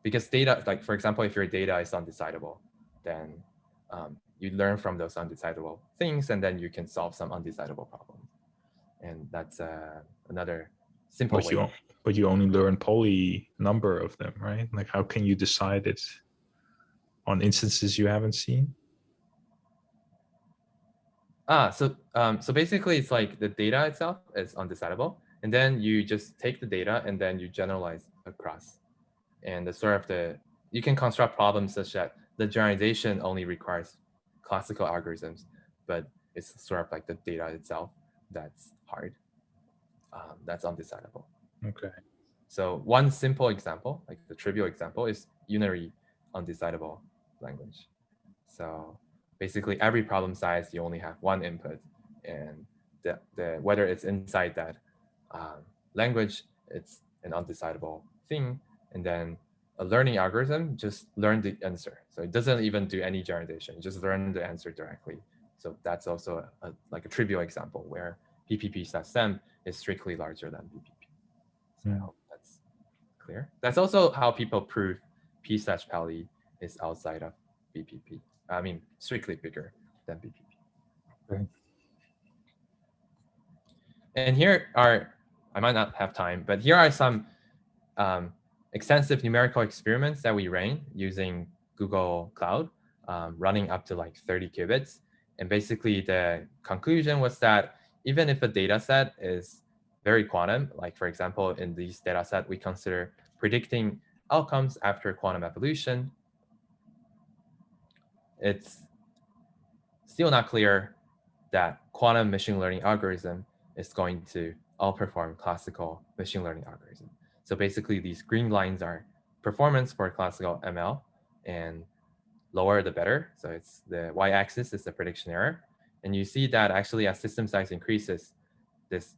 because data, like for example, if your data is undecidable, then you learn from those undecidable things, and then you can solve some undecidable problems, and that's another simple way. But you only learn poly number of them, right? Like, how can you decide it on instances you haven't seen? So basically, it's like the data itself is undecidable, and then you just take the data and then you generalize across, and you can construct problems such that the generalization only requires classical algorithms, but it's sort of like the data itself that's hard, that's undecidable. Okay. So one simple example, like the trivial example, is unary undecidable language. So basically every problem size, you only have one input, and whether it's inside that language, it's an undecidable thing, and then a learning algorithm just learn the answer. So it doesn't even do any generalization, just learn the answer directly. So that's also like a trivial example where BPP/SAMP is strictly larger than BPP. So I hope that's clear. That's also how people prove P/Pauli is outside of BPP. I mean, strictly bigger than BPP. Okay. And here are, I might not have time, but here are some extensive numerical experiments that we ran using Google Cloud, running up to like 30 qubits. And basically the conclusion was that even if a data set is very quantum, like for example, in these data set, we consider predicting outcomes after quantum evolution, it's still not clear that quantum machine learning algorithm is going to outperform classical machine learning algorithm. So basically these green lines are performance for classical ML, and lower the better. So it's the y-axis is the prediction error. And you see that actually as system size increases, this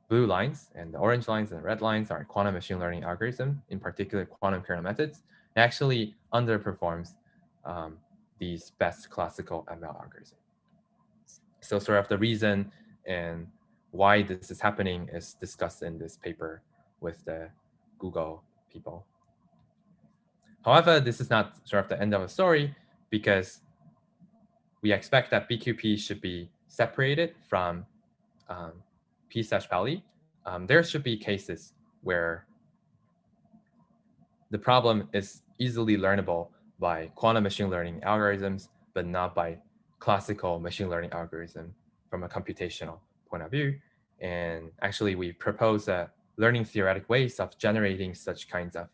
blue lines and the orange lines and the red lines are quantum machine learning algorithm, in particular quantum kernel methods. It actually underperforms these best classical ML algorithms. So sort of the reason and why this is happening is discussed in this paper with the Google people. However, this is not sort of the end of the story, because we expect that BQP should be separated from P/Pauli. There should be cases where the problem is easily learnable by quantum machine learning algorithms, but not by classical machine learning algorithm from a computational point of view. And actually, we propose learning theoretic ways of generating such kinds of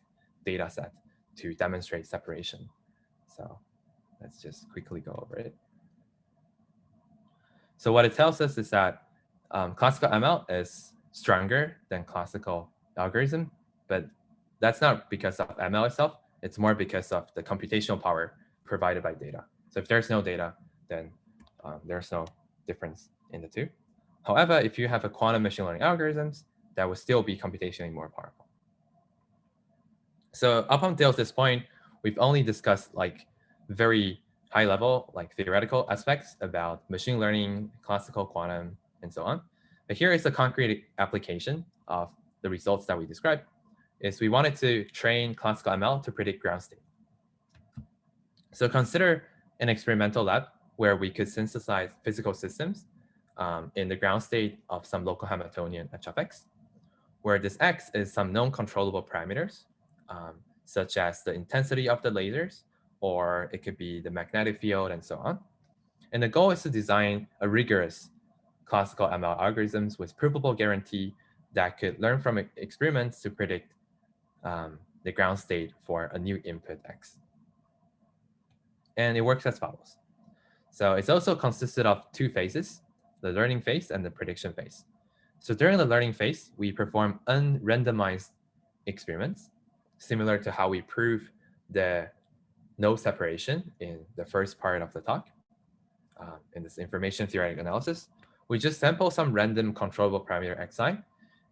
data set to demonstrate separation. So let's just quickly go over it. So what it tells us is that classical ML is stronger than classical algorithm, but that's not because of ML itself. It's more because of the computational power provided by data. So if there's no data, then there's no difference in the two. However, if you have a quantum machine learning algorithms, that will still be computationally more powerful. So up until this point, we've only discussed like very high level, like theoretical aspects about machine learning, classical quantum, and so on. But here is a concrete application of the results that we described. Is we wanted to train classical ML to predict ground state. So consider an experimental lab where we could synthesize physical systems in the ground state of some local Hamiltonian h of x, where this x is some known controllable parameters, such as the intensity of the lasers, or it could be the magnetic field and so on. And the goal is to design a rigorous classical ML algorithms with provable guarantee that could learn from experiments to predict the ground state for a new input x. And it works as follows. So it's also consisted of two phases, the learning phase and the prediction phase. So during the learning phase, we perform unrandomized experiments, similar to how we prove the node separation in the first part of the talk, in this information theoretic analysis. We just sample some random controllable parameter xi,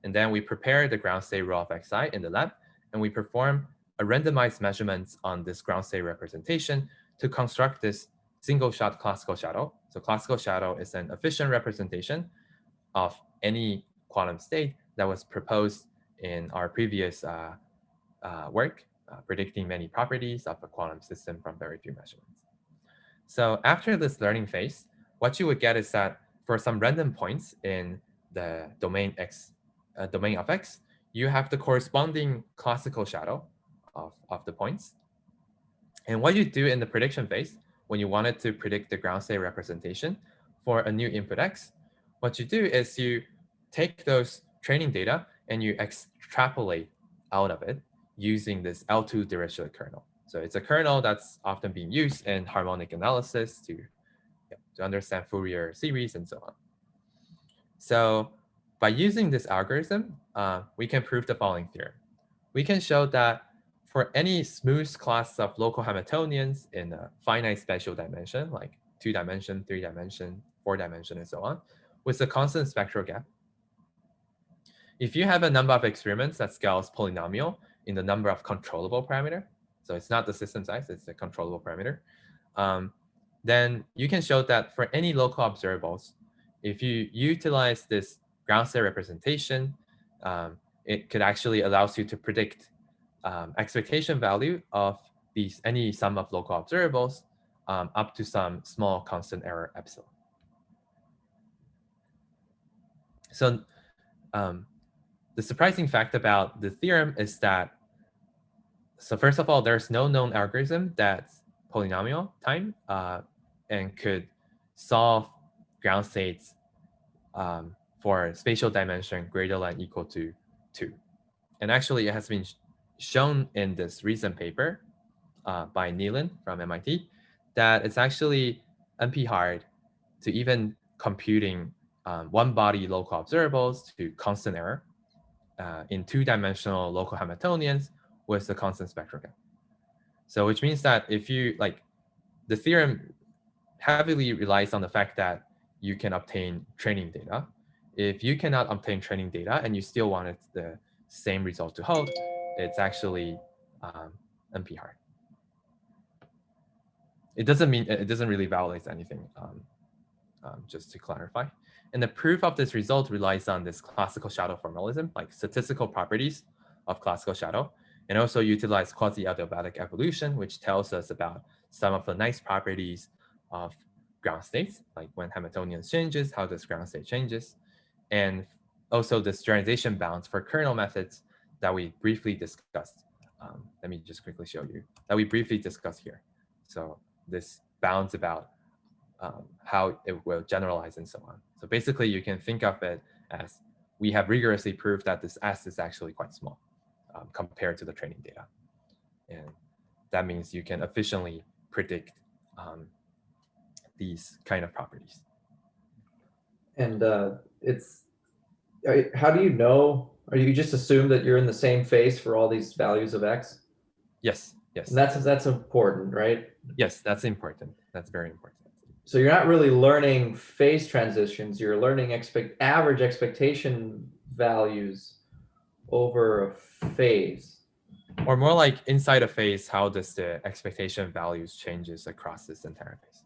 and then we prepare the ground state rho of xi in the lab, and we perform a randomized measurements on this ground state representation to construct this single shot classical shadow. So classical shadow is an efficient representation of any quantum state that was proposed in our previous work, predicting many properties of a quantum system from very few measurements. So after this learning phase, what you would get is that for some random points in the domain of x, you have the corresponding classical shadow of the points. And what you do in the prediction phase, when you wanted to predict the ground state representation for a new input x, what you do is you take those training data and you extrapolate out of it using this L2 Dirichlet kernel. So it's a kernel that's often being used in harmonic analysis to understand Fourier series and so on. So by using this algorithm, we can prove the following theorem. We can show that for any smooth class of local Hamiltonians in a finite spatial dimension, like 2 dimension, 3 dimension, 4 dimension, and so on, with a constant spectral gap, if you have a number of experiments that scales polynomial in the number of controllable parameter, so it's not the system size, it's the controllable parameter, then you can show that for any local observables, if you utilize this ground state representation, it could actually allows you to predict expectation value of any sum of local observables up to some small constant error epsilon. So the surprising fact about the theorem is that, so first of all, there's no known algorithm that's polynomial time and could solve ground states for spatial dimension greater than or equal to 2. And actually, it has been shown in this recent paper by Nealon from MIT that it's actually NP hard to even computing one body local observables to constant error in 2-dimensional local Hamiltonians with the constant spectral gap. So which means that if you the theorem heavily relies on the fact that you can obtain training data. If you cannot obtain training data and you still wanted the same result to hold, it's actually NP hard. It doesn't really validate anything, just to clarify. And the proof of this result relies on this classical shadow formalism, like statistical properties of classical shadow, and also utilize quasi-adiabatic evolution, which tells us about some of the nice properties of ground states, like when Hamiltonian changes, how this ground state changes, and also the generalization bounds for kernel methods that we briefly discussed let me just quickly show you, that we briefly discussed here. So this bounds about how it will generalize and so on. So basically you can think of it as we have rigorously proved that this S is actually quite small compared to the training data. And that means you can efficiently predict these kind of properties. And how do you know? Or you just assume that you're in the same phase for all these values of X? Yes, yes. And that's important, right? Yes, that's important. That's very important. So you're not really learning phase transitions. You're learning average expectation values over a phase. Or more like inside a phase, how does the expectation values changes across this entire phase?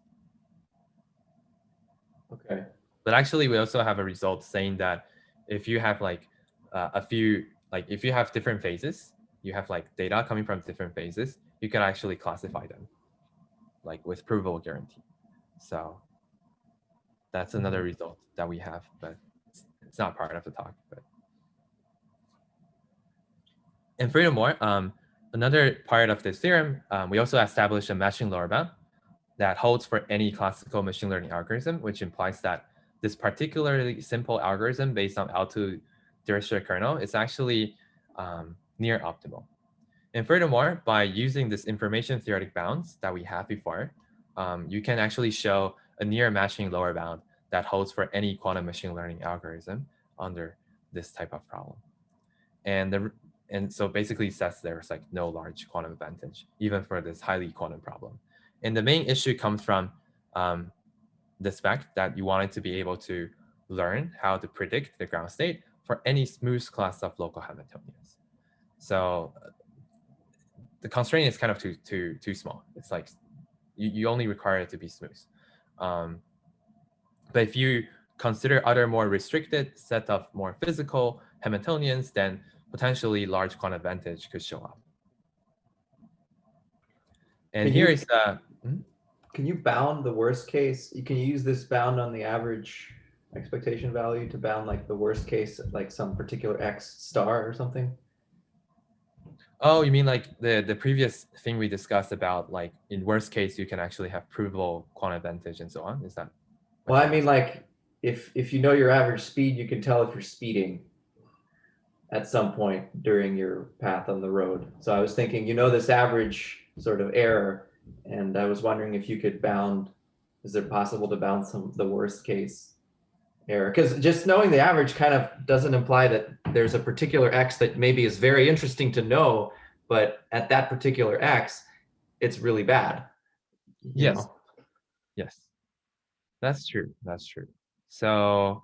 Okay. But actually, we also have a result saying that if you have like if you have different phases, you have like data coming from different phases, you can actually classify them like with provable guarantee. So that's another result that we have, but it's not part of the talk. But and furthermore, another part of this theorem, we also established a matching lower bound that holds for any classical machine learning algorithm, which implies that this particularly simple algorithm based on L2 Dirichlet kernel is actually near optimal. And furthermore, by using this information theoretic bounds that we have before, you can actually show a near matching lower bound that holds for any quantum machine learning algorithm under this type of problem. And so basically says there's like no large quantum advantage, even for this highly quantum problem. And the main issue comes from this fact that you wanted to be able to learn how to predict the ground state for any smooth class of local Hamiltonians. So the constraint is kind of too small. It's like you only require it to be smooth. But if you consider other more restricted set of more physical Hamiltonians, then potentially large quantum advantage could show up. And here is can you bound the worst case? You can use this bound on the average expectation value to bound like the worst case, like some particular X star or something? Oh, you mean like the previous thing we discussed about like in worst case, you can actually have provable quantum advantage and so on? Is that? Well, I mean, like if you know your average speed, you can tell if you're speeding at some point during your path on the road. So I was thinking, you know, this average sort of error, and I was wondering if you could bound, is it possible to bound the worst case error? Because just knowing the average kind of doesn't imply that there's a particular X that maybe is very interesting to know, but at that particular X, it's really bad. Yes. Know? Yes. That's true. That's true. So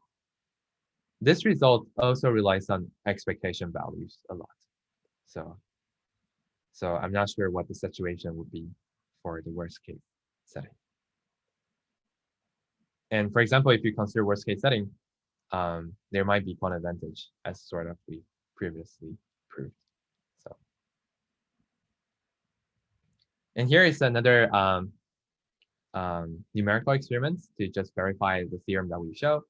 this result also relies on expectation values a lot. So I'm not sure what the situation would be for the worst case setting. And for example, if you consider worst case setting, there might be quantum advantage as sort of we previously proved. So, and here is another numerical experiment to just verify the theorem that we show.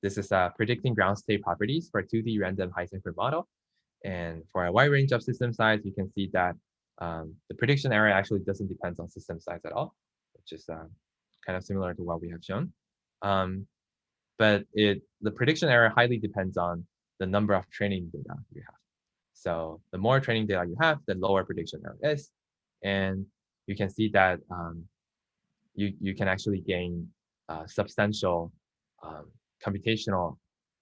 This is predicting ground state properties for a 2D random Heisenberg model. And for a wide range of system size, you can see that the prediction error actually doesn't depend on system size at all, which is kind of similar to what we have shown. But the prediction error highly depends on the number of training data you have. So the more training data you have, the lower prediction error is. And you can see that you can actually gain substantial computational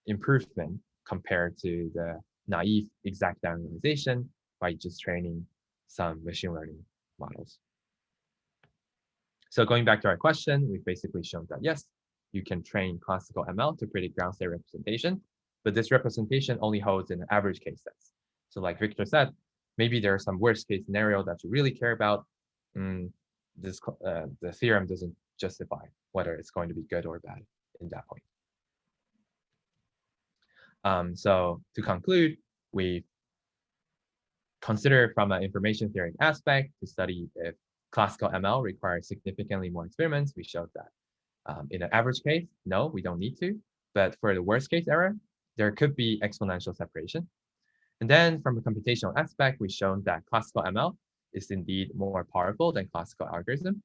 improvement compared to the naive exact diagonalization by just training some machine learning models. So going back to our question, we've basically shown that yes, you can train classical ML to predict ground state representation, but this representation only holds in average case sets. So like Victor said, maybe there's some worst case scenario that you really care about. The theorem doesn't justify whether it's going to be good or bad in that point. So to conclude, we consider from an information theory aspect to study if classical ML requires significantly more experiments. We showed that in an average case, no, we don't need to. But for the worst case error, there could be exponential separation. And then from a computational aspect, we've shown that classical ML is indeed more powerful than classical algorithm.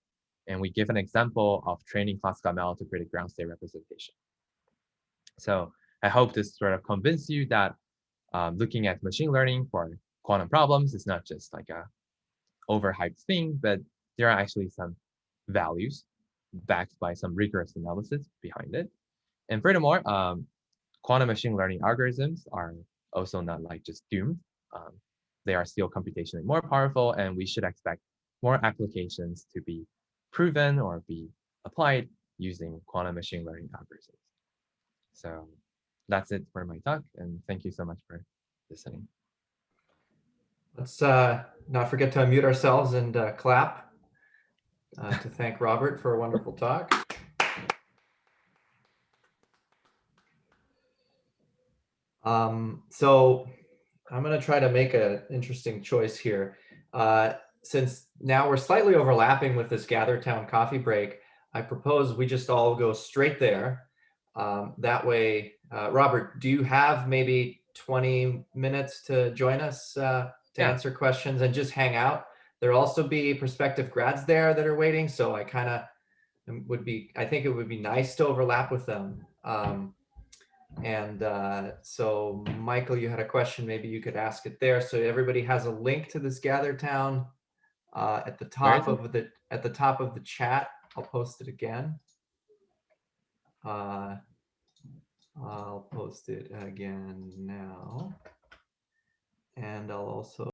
And we give an example of training classical ML to predict ground state representation. So I hope this sort of convince you that looking at machine learning for quantum problems is not just like a overhyped thing, but there are actually some values backed by some rigorous analysis behind it. And furthermore, quantum machine learning algorithms are also not like just doomed. They are still computationally more powerful, and we should expect more applications to be proven or be applied using quantum machine learning algorithms. So that's it for my talk, and thank you so much for listening. Let's not forget to unmute ourselves and clap to thank Robert for a wonderful talk. So I'm going to try to make an interesting choice here. Since now we're slightly overlapping with this Gathertown coffee break, I propose we just all go straight there. That way, Robert, do you have maybe 20 minutes to join us to answer questions and just hang out? There'll also be prospective grads there that are waiting, so I kind of I think it would be nice to overlap with them. So Michael, you had a question, maybe you could ask it there. So everybody has a link to this Gathertown at the top of the chat. I'll post it again. I'll post it again now. And I'll also